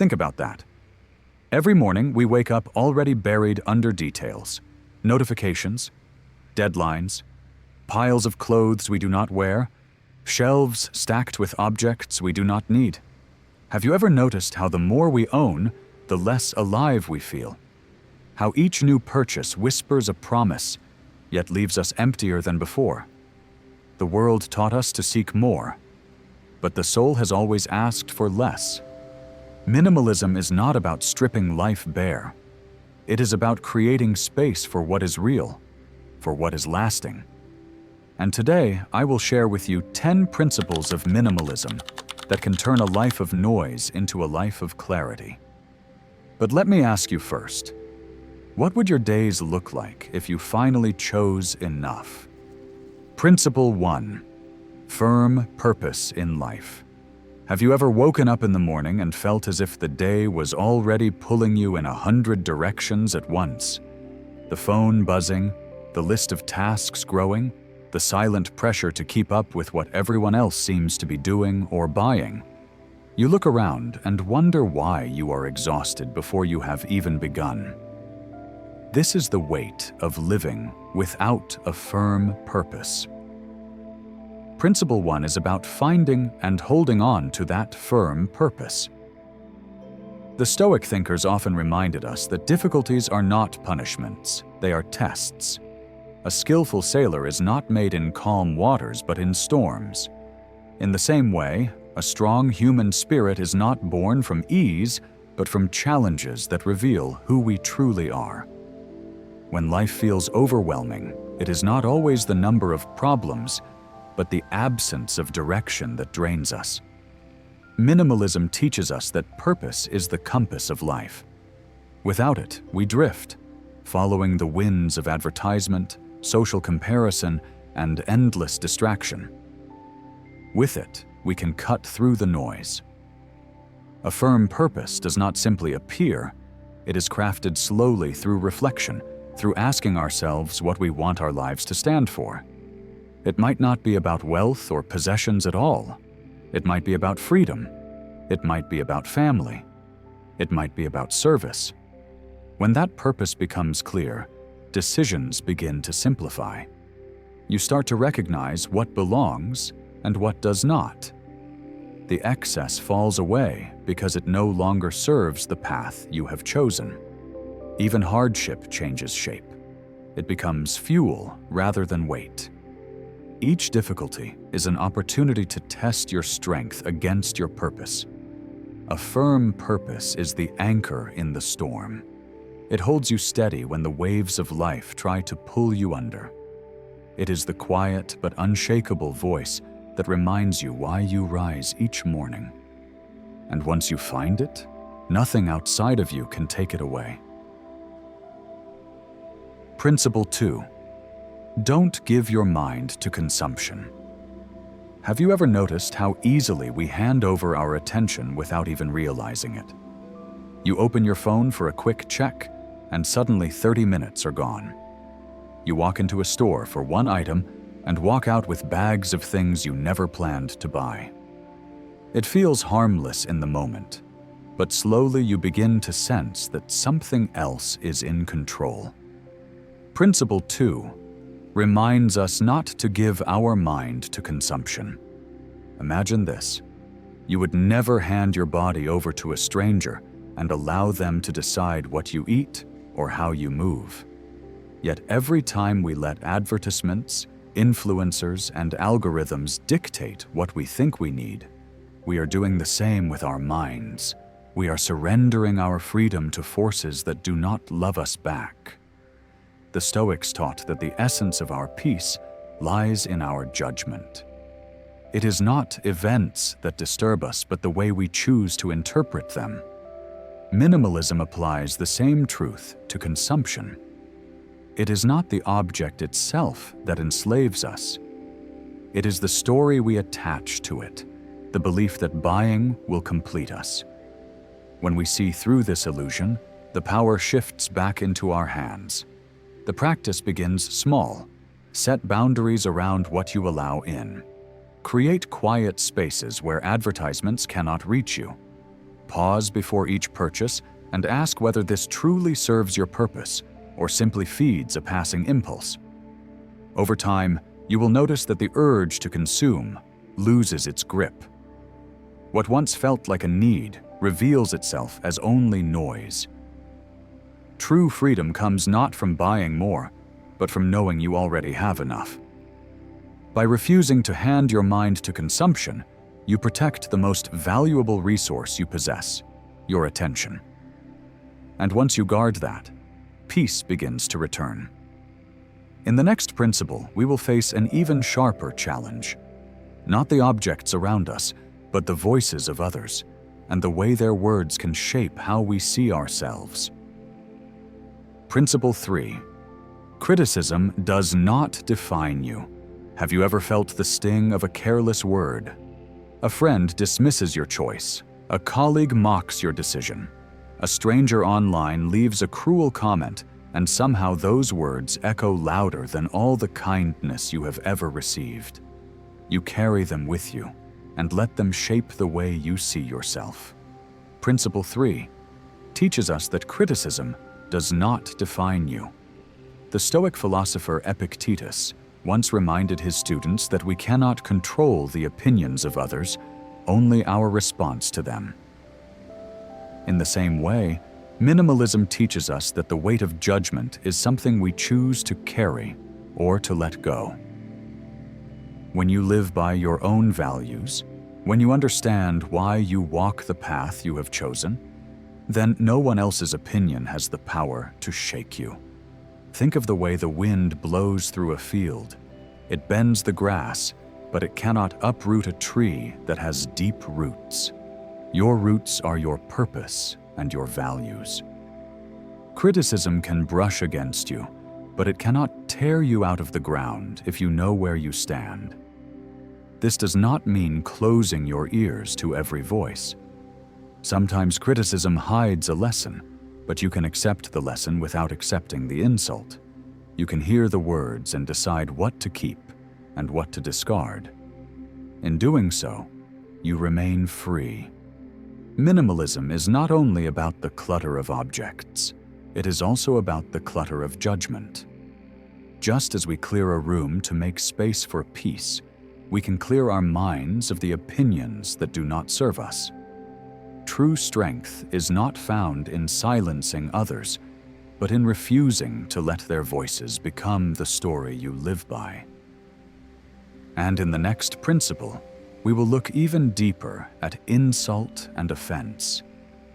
Think about that. Every morning, we wake up already buried under details, notifications, deadlines, piles of clothes we do not wear, shelves stacked with objects we do not need. Have you ever noticed how the more we own, the less alive we feel? How each new purchase whispers a promise, yet leaves us emptier than before? The world taught us to seek more, but the soul has always asked for less. Minimalism is not about stripping life bare. It is about creating space for what is real, for what is lasting. And today, I will share with you 10 principles of minimalism that can turn a life of noise into a life of clarity. But let me ask you first, what would your days look like if you finally chose enough? Principle 1. Firm purpose in life. Have you ever woken up in the morning and felt as if the day was already pulling you in 100 directions at once? The phone buzzing, the list of tasks growing, the silent pressure to keep up with what everyone else seems to be doing or buying. You look around and wonder why you are exhausted before you have even begun. This is the weight of living without a firm purpose. Principle 1 is about finding and holding on to that firm purpose. The Stoic thinkers often reminded us that difficulties are not punishments, they are tests. A skillful sailor is not made in calm waters but in storms. In the same way, a strong human spirit is not born from ease but from challenges that reveal who we truly are. When life feels overwhelming, it is not always the number of problems, but the absence of direction that drains us. Minimalism teaches us that purpose is the compass of life. Without it, we drift, following the winds of advertisement, social comparison, and endless distraction. With it, we can cut through the noise. A firm purpose does not simply appear, it is crafted slowly through reflection, through asking ourselves what we want our lives to stand for. It might not be about wealth or possessions at all. It might be about freedom. It might be about family. It might be about service. When that purpose becomes clear, decisions begin to simplify. You start to recognize what belongs and what does not. The excess falls away because it no longer serves the path you have chosen. Even hardship changes shape. It becomes fuel rather than weight. Each difficulty is an opportunity to test your strength against your purpose. A firm purpose is the anchor in the storm. It holds you steady when the waves of life try to pull you under. It is the quiet but unshakable voice that reminds you why you rise each morning. And once you find it, nothing outside of you can take it away. Principle 2. Don't give your mind to consumption. Have you ever noticed how easily we hand over our attention without even realizing it? You open your phone for a quick check, and suddenly 30 minutes are gone. You walk into a store for one item and walk out with bags of things you never planned to buy. It feels harmless in the moment, but slowly you begin to sense that something else is in control. Principle 2 reminds us not to give our mind to consumption. Imagine this. You would never hand your body over to a stranger and allow them to decide what you eat or how you move. Yet every time we let advertisements, influencers, and algorithms dictate what we think we need, we are doing the same with our minds. We are surrendering our freedom to forces that do not love us back. The Stoics taught that the essence of our peace lies in our judgment. It is not events that disturb us, but the way we choose to interpret them. Minimalism applies the same truth to consumption. It is not the object itself that enslaves us. It is the story we attach to it, the belief that buying will complete us. When we see through this illusion, the power shifts back into our hands. The practice begins small. Set boundaries around what you allow in. Create quiet spaces where advertisements cannot reach you. pause before each purchase and ask whether this truly serves your purpose or simply feeds a passing impulse. Over time, you will notice that the urge to consume loses its grip. What once felt like a need reveals itself as only noise. True freedom comes not from buying more, but from knowing you already have enough. By refusing to hand your mind to consumption, you protect the most valuable resource you possess, your attention. And once you guard that, peace begins to return. In the next principle, we will face an even sharper challenge. Not the objects around us, but the voices of others, and the way their words can shape how we see ourselves. Principle 3. Criticism does not define you. Have you ever felt the sting of a careless word? A friend dismisses your choice. A colleague mocks your decision. A stranger online leaves a cruel comment, and somehow those words echo louder than all the kindness you have ever received. You carry them with you and let them shape the way you see yourself. Principle 3 teaches us that criticism does not define you. The Stoic philosopher Epictetus once reminded his students that we cannot control the opinions of others, only our response to them. In the same way, minimalism teaches us that the weight of judgment is something we choose to carry or to let go. When you live by your own values, when you understand why you walk the path you have chosen, then no one else's opinion has the power to shake you. Think of the way the wind blows through a field. It bends the grass, but it cannot uproot a tree that has deep roots. Your roots are your purpose and your values. Criticism can brush against you, but it cannot tear you out of the ground if you know where you stand. This does not mean closing your ears to every voice. Sometimes criticism hides a lesson, but you can accept the lesson without accepting the insult. You can hear the words and decide what to keep and what to discard. In doing so, you remain free. Minimalism is not only about the clutter of objects, it is also about the clutter of judgment. Just as we clear a room to make space for peace, we can clear our minds of the opinions that do not serve us. True strength is not found in silencing others, but in refusing to let their voices become the story you live by. And in the next principle, we will look even deeper at insult and offense,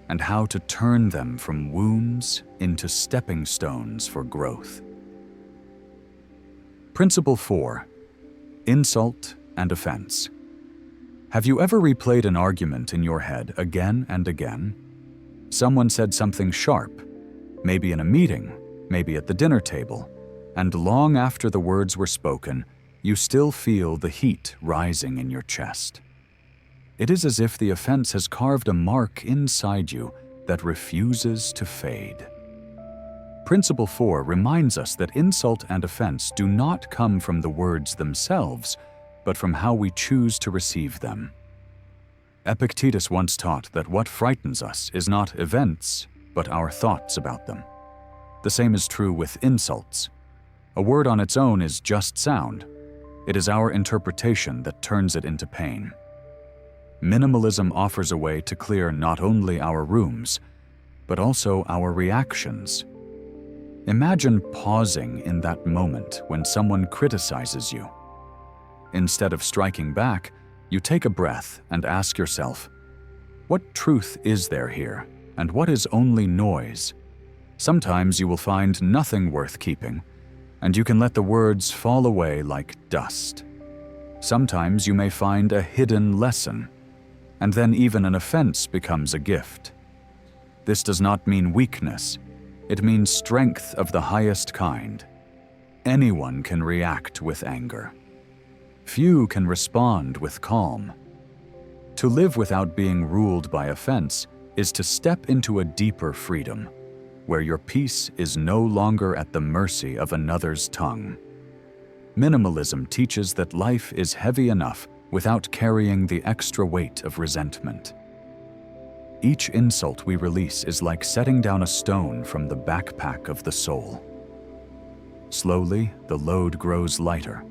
and how to turn them from wounds into stepping stones for growth. Principle 4. Insult and offense. Have you ever replayed an argument in your head again and again? Someone said something sharp, maybe in a meeting, maybe at the dinner table, and long after the words were spoken, you still feel the heat rising in your chest. It is as if the offense has carved a mark inside you that refuses to fade. Principle 4 reminds us that insult and offense do not come from the words themselves, but from how we choose to receive them. Epictetus once taught that what frightens us is not events, but our thoughts about them. The same is true with insults. A word on its own is just sound. It is our interpretation that turns it into pain. Minimalism offers a way to clear not only our rooms, but also our reactions. Imagine pausing in that moment when someone criticizes you. Instead of striking back, you take a breath and ask yourself, what truth is there here, and what is only noise? Sometimes you will find nothing worth keeping, and you can let the words fall away like dust. Sometimes you may find a hidden lesson, and then even an offense becomes a gift. This does not mean weakness. It means strength of the highest kind. Anyone can react with anger. Few can respond with calm. To live without being ruled by offense is to step into a deeper freedom, where your peace is no longer at the mercy of another's tongue. Minimalism teaches that life is heavy enough without carrying the extra weight of resentment. each insult we release is like setting down a stone from the backpack of the soul. Slowly, the load grows lighter,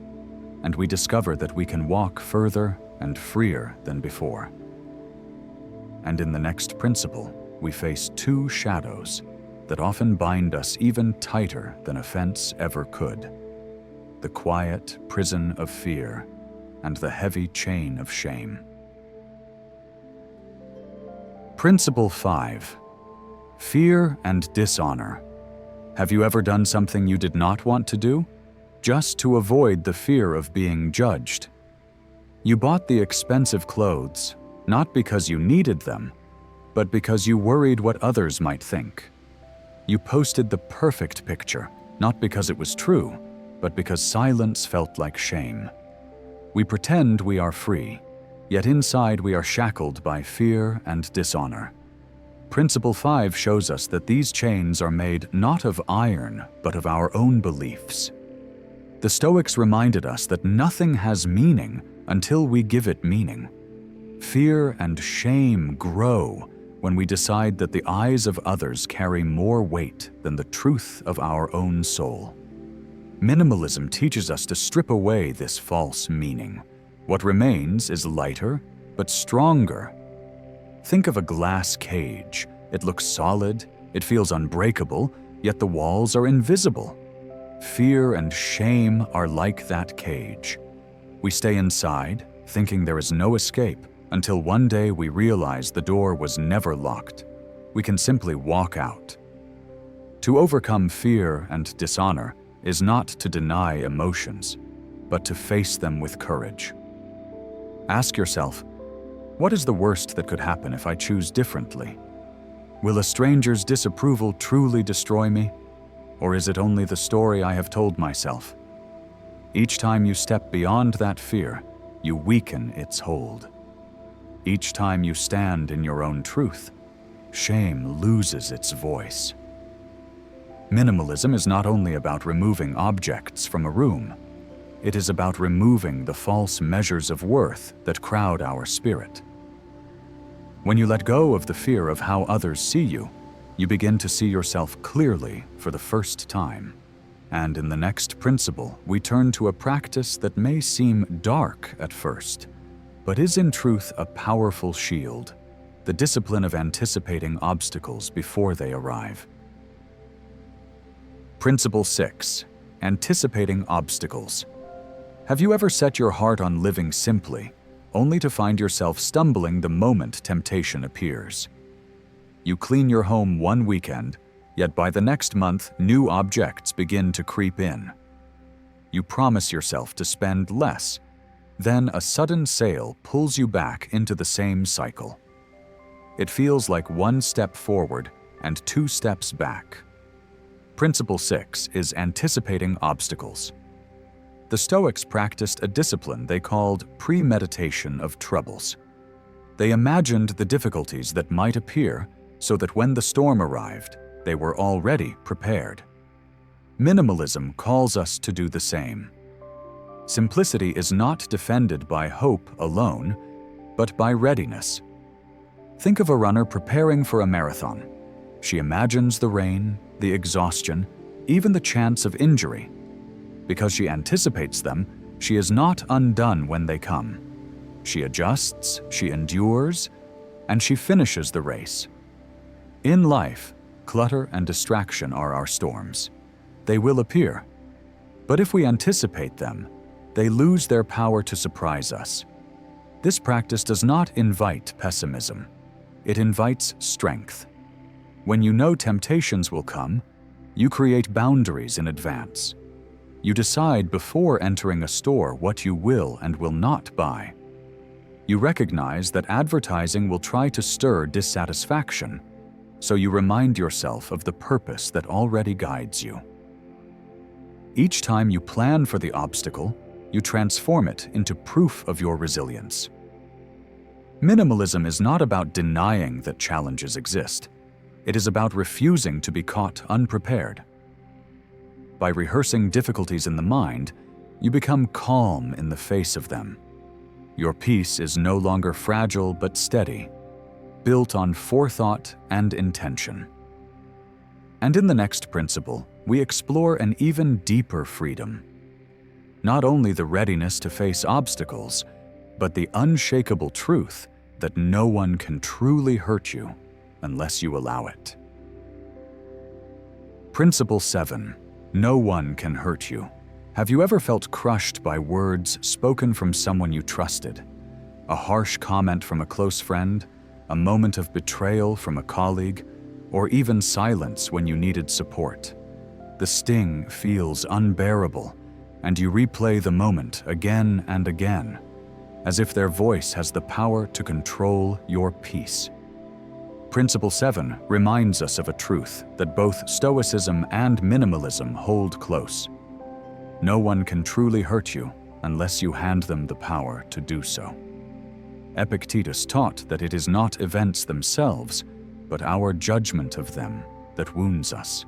and we discover that we can walk further and freer than before. And in the next principle, we face two shadows that often bind us even tighter than a fence ever could: the quiet prison of fear and the heavy chain of shame. Principle 5. Fear and dishonor. Have you ever done something you did not want to do, just to avoid the fear of being judged? You bought the expensive clothes, not because you needed them, but because you worried what others might think. You posted the perfect picture, not because it was true, but because silence felt like shame. We pretend we are free, yet inside we are shackled by fear and dishonor. Principle 5 shows us that these chains are made not of iron, but of our own beliefs. The Stoics reminded us that nothing has meaning until we give it meaning. Fear and shame grow when we decide that the eyes of others carry more weight than the truth of our own soul. Minimalism teaches us to strip away this false meaning. What remains is lighter, but stronger. Think of a glass cage. It looks solid, it feels unbreakable, yet the walls are invisible. Fear and shame are like that cage. We stay inside, thinking there is no escape, until one day we realize the door was never locked. We can simply walk out. To overcome fear and dishonor is not to deny emotions, but to face them with courage. Ask yourself, what is the worst that could happen if I choose differently? Will a stranger's disapproval truly destroy me? Or is it only the story I have told myself? Each time you step beyond that fear, you weaken its hold. Each time you stand in your own truth, shame loses its voice. Minimalism is not only about removing objects from a room. It is about removing the false measures of worth that crowd our spirit. When you let go of the fear of how others see you, you begin to see yourself clearly for the first time. And in the next principle, we turn to a practice that may seem dark at first, but is in truth a powerful shield: the discipline of anticipating obstacles before they arrive. Principle 6. Anticipating obstacles. Have you ever set your heart on living simply, only to find yourself stumbling the moment temptation appears? You clean your home one weekend, yet by the next month, new objects begin to creep in. You promise yourself to spend less. Then a sudden sale pulls you back into the same cycle. It feels like one step forward and two steps back. Principle 6 is anticipating obstacles. The Stoics practiced a discipline they called premeditation of troubles. They imagined the difficulties that might appear so that when the storm arrived, they were already prepared. Minimalism calls us to do the same. Simplicity is not defended by hope alone, but by readiness. Think of a runner preparing for a marathon. She imagines the rain, the exhaustion, even the chance of injury. Because she anticipates them, she is not undone when they come. She adjusts, she endures, and she finishes the race. In life, clutter and distraction are our storms. They will appear. But if we anticipate them, they lose their power to surprise us. This practice does not invite pessimism. It invites strength. When you know temptations will come, you create boundaries in advance. You decide before entering a store what you will and will not buy. You recognize that advertising will try to stir dissatisfaction, so you remind yourself of the purpose that already guides you. Each time you plan for the obstacle, you transform it into proof of your resilience. Minimalism is not about denying that challenges exist. It is about refusing to be caught unprepared. By rehearsing difficulties in the mind, you become calm in the face of them. Your peace is no longer fragile but steady. built on forethought and intention. And in the next principle, we explore an even deeper freedom. Not only the readiness to face obstacles, but the unshakable truth that no one can truly hurt you unless you allow it. Principle 7. No one can hurt you. Have you ever felt crushed by words spoken from someone you trusted? A harsh comment from a close friend, a moment of betrayal from a colleague, or even silence when you needed support? The sting feels unbearable, and you replay the moment again and again, as if their voice has the power to control your peace. Principle 7 reminds us of a truth that both Stoicism and Minimalism hold close. No one can truly hurt you unless you hand them the power to do so. Epictetus taught that it is not events themselves, but our judgment of them that wounds us.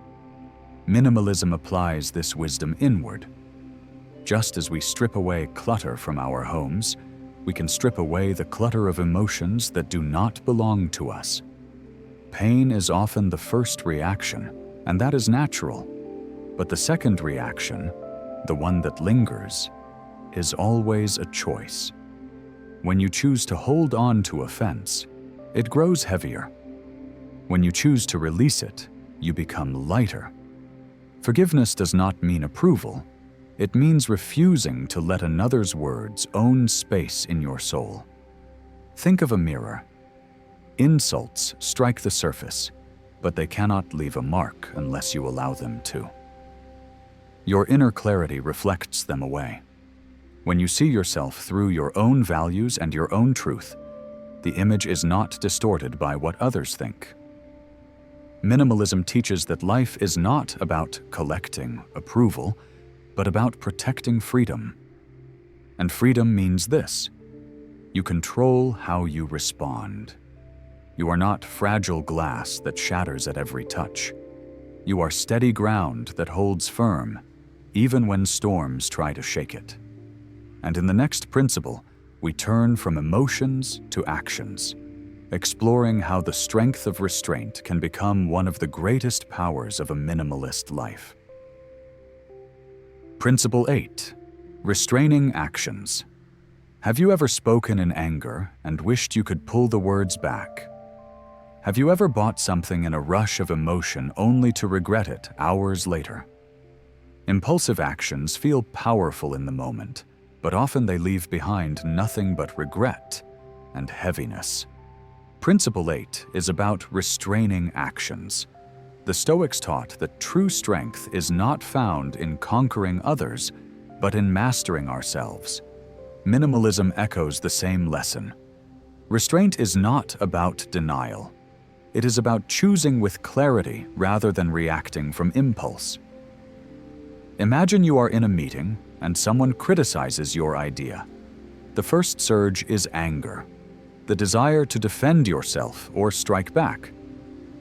Minimalism applies this wisdom inward. Just as we strip away clutter from our homes, we can strip away the clutter of emotions that do not belong to us. Pain is often the first reaction, and that is natural. But the second reaction, the one that lingers, is always a choice. When you choose to hold on to offense, it grows heavier. When you choose to release it, you become lighter. Forgiveness does not mean approval. It means refusing to let another's words own space in your soul. Think of a mirror. Insults strike the surface, but they cannot leave a mark unless you allow them to. Your inner clarity reflects them away. When you see yourself through your own values and your own truth, the image is not distorted by what others think. Minimalism teaches that life is not about collecting approval, but about protecting freedom. And freedom means this: you control how you respond. You are not fragile glass that shatters at every touch. You are steady ground that holds firm, even when storms try to shake it. And in the next principle, we turn from emotions to actions, exploring how the strength of restraint can become one of the greatest powers of a minimalist life. Principle 8. Restraining actions. Have you ever spoken in anger and wished you could pull the words back? Have you ever bought something in a rush of emotion only to regret it hours later? Impulsive actions feel powerful in the moment, but often they leave behind nothing but regret and heaviness. Principle 8 is about restraining actions. The Stoics taught that true strength is not found in conquering others, but in mastering ourselves. Minimalism echoes the same lesson. Restraint is not about denial. It is about choosing with clarity rather than reacting from impulse. Imagine you are in a meeting and someone criticizes your idea. The first surge is anger, the desire to defend yourself or strike back.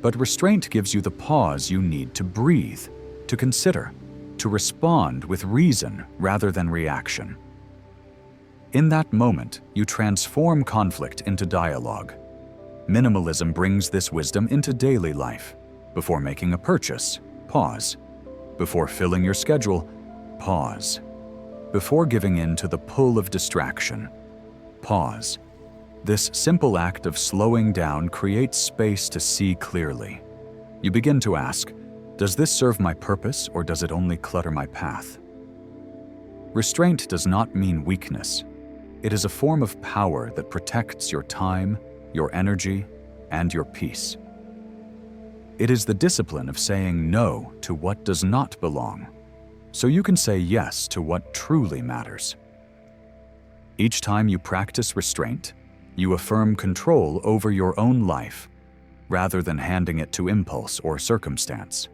But restraint gives you the pause you need to breathe, to consider, to respond with reason rather than reaction. In that moment, you transform conflict into dialogue. Minimalism brings this wisdom into daily life. Before making a purchase, pause. Before filling your schedule, pause. Before giving in to the pull of distraction, pause. This simple act of slowing down creates space to see clearly. You begin to ask, does this serve my purpose or does it only clutter my path? Restraint does not mean weakness. It is a form of power that protects your time, your energy, and your peace. It is the discipline of saying no to what does not belong, so you can say yes to what truly matters. Each time you practice restraint, you affirm control over your own life, rather than handing it to impulse or circumstance.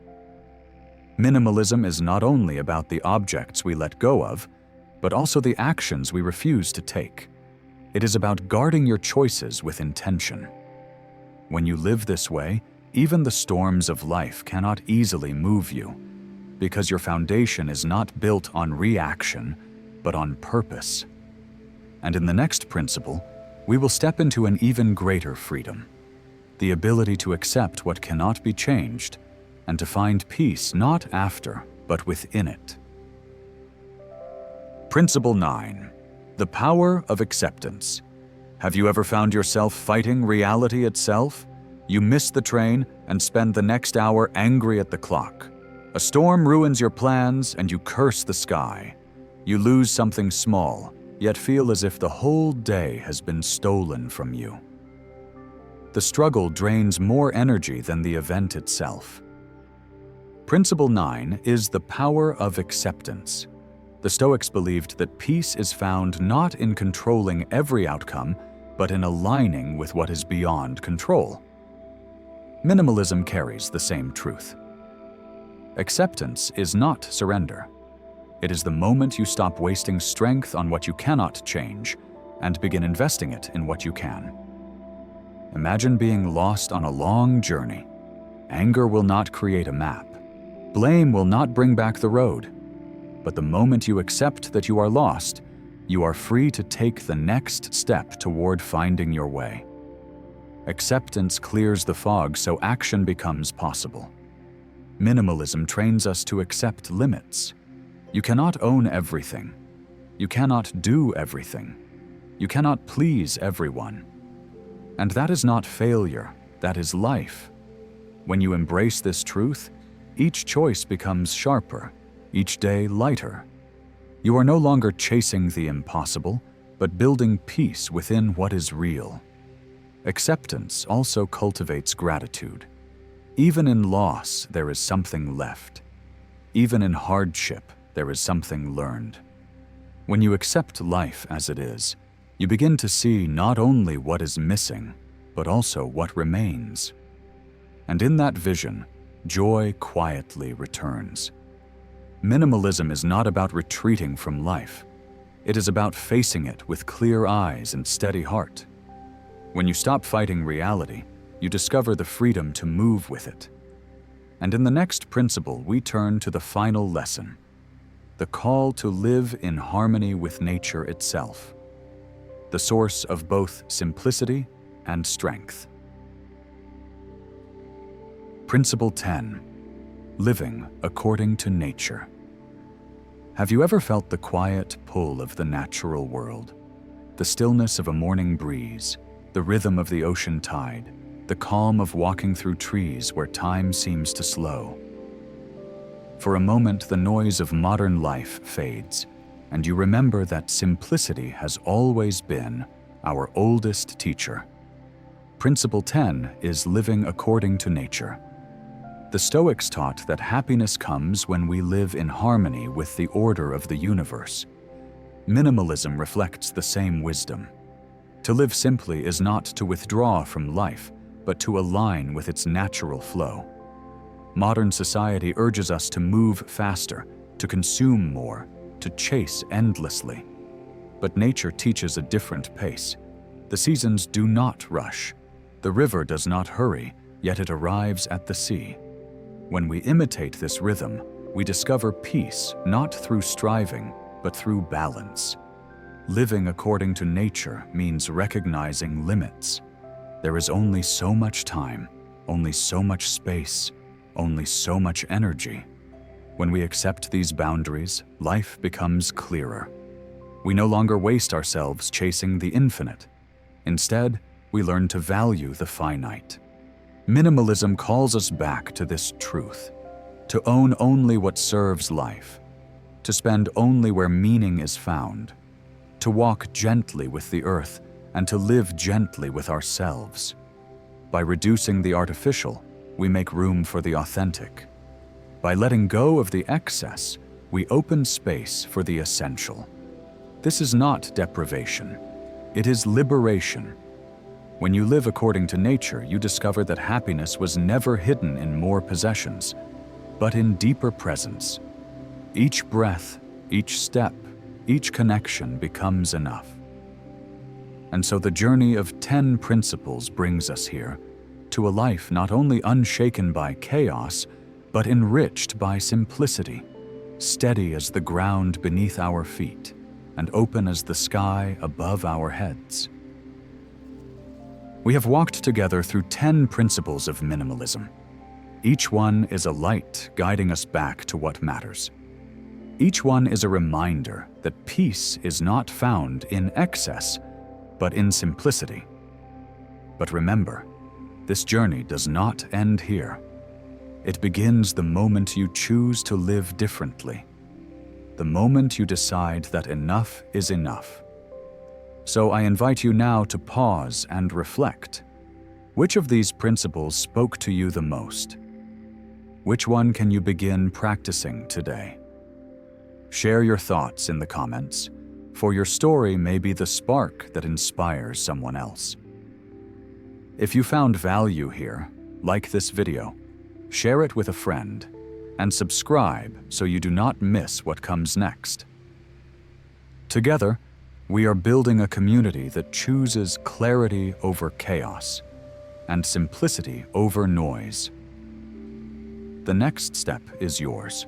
Minimalism is not only about the objects we let go of, but also the actions we refuse to take. It is about guarding your choices with intention. When you live this way, even the storms of life cannot easily move you, because your foundation is not built on reaction, but on purpose. And in the next principle, we will step into an even greater freedom. the ability to accept what cannot be changed, and to find peace not after, but within it. Principle 9. The power of acceptance. Have you ever found yourself fighting reality itself? You miss the train and spend the next hour angry at the clock. A storm ruins your plans and you curse the sky. You lose something small, yet feel as if the whole day has been stolen from you. The struggle drains more energy than the event itself. Principle 9 is the power of acceptance. The Stoics believed that peace is found not in controlling every outcome, but in aligning with what is beyond control. Minimalism carries the same truth. Acceptance is not surrender. It is the moment you stop wasting strength on what you cannot change and begin investing it in what you can. Imagine being lost on a long journey. Anger will not create a map. Blame will not bring back the road. But the moment you accept that you are lost, you are free to take the next step toward finding your way. Acceptance clears the fog so action becomes possible. Minimalism trains us to accept limits. You cannot own everything. You cannot do everything. You cannot please everyone. And that is not failure, that is life. When you embrace this truth, each choice becomes sharper, each day lighter. You are no longer chasing the impossible, but building peace within what is real. Acceptance also cultivates gratitude. Even in loss, there is something left. Even in hardship, there is something learned. When you accept life as it is, you begin to see not only what is missing, but also what remains. And in that vision, joy quietly returns. Minimalism is not about retreating from life. It is about facing it with clear eyes and steady heart. When you stop fighting reality, you discover the freedom to move with it. And in the next principle, we turn to the final lesson, the call to live in harmony with nature itself, the source of both simplicity and strength. Principle 10. Living according to nature. Have you ever felt the quiet pull of the natural world? The stillness of a morning breeze, the rhythm of the ocean tide, the calm of walking through trees where time seems to slow. For a moment, the noise of modern life fades, and you remember that simplicity has always been our oldest teacher. Principle 10 is living according to nature. The Stoics taught that happiness comes when we live in harmony with the order of the universe. Minimalism reflects the same wisdom. To live simply is not to withdraw from life, but to align with its natural flow. Modern society urges us to move faster, to consume more, to chase endlessly. But nature teaches a different pace. The seasons do not rush. The river does not hurry, yet it arrives at the sea. When we imitate this rhythm, we discover peace not through striving, but through balance. Living according to nature means recognizing limits. There is only so much time, only so much space, only so much energy. When we accept these boundaries, life becomes clearer. We no longer waste ourselves chasing the infinite. Instead, we learn to value the finite. Minimalism calls us back to this truth, to own only what serves life, to spend only where meaning is found, to walk gently with the earth, and to live gently with ourselves. By reducing the artificial, we make room for the authentic. By letting go of the excess, we open space for the essential. This is not deprivation. It is liberation. When you live according to nature, you discover that happiness was never hidden in more possessions, but in deeper presence. Each breath, each step, each connection becomes enough. And so the journey of 10 principles brings us here, to a life not only unshaken by chaos, but enriched by simplicity, steady as the ground beneath our feet, and open as the sky above our heads. We have walked together through 10 principles of minimalism. Each one is a light guiding us back to what matters. Each one is a reminder that peace is not found in excess, but in simplicity. But remember, this journey does not end here. It begins the moment you choose to live differently, the moment you decide that enough is enough. So I invite you now to pause and reflect. Which of these principles spoke to you the most? Which one can you begin practicing today? Share your thoughts in the comments, for your story may be the spark that inspires someone else. If you found value here, like this video, share it with a friend, and subscribe so you do not miss what comes next. Together, we are building a community that chooses clarity over chaos and simplicity over noise. The next step is yours.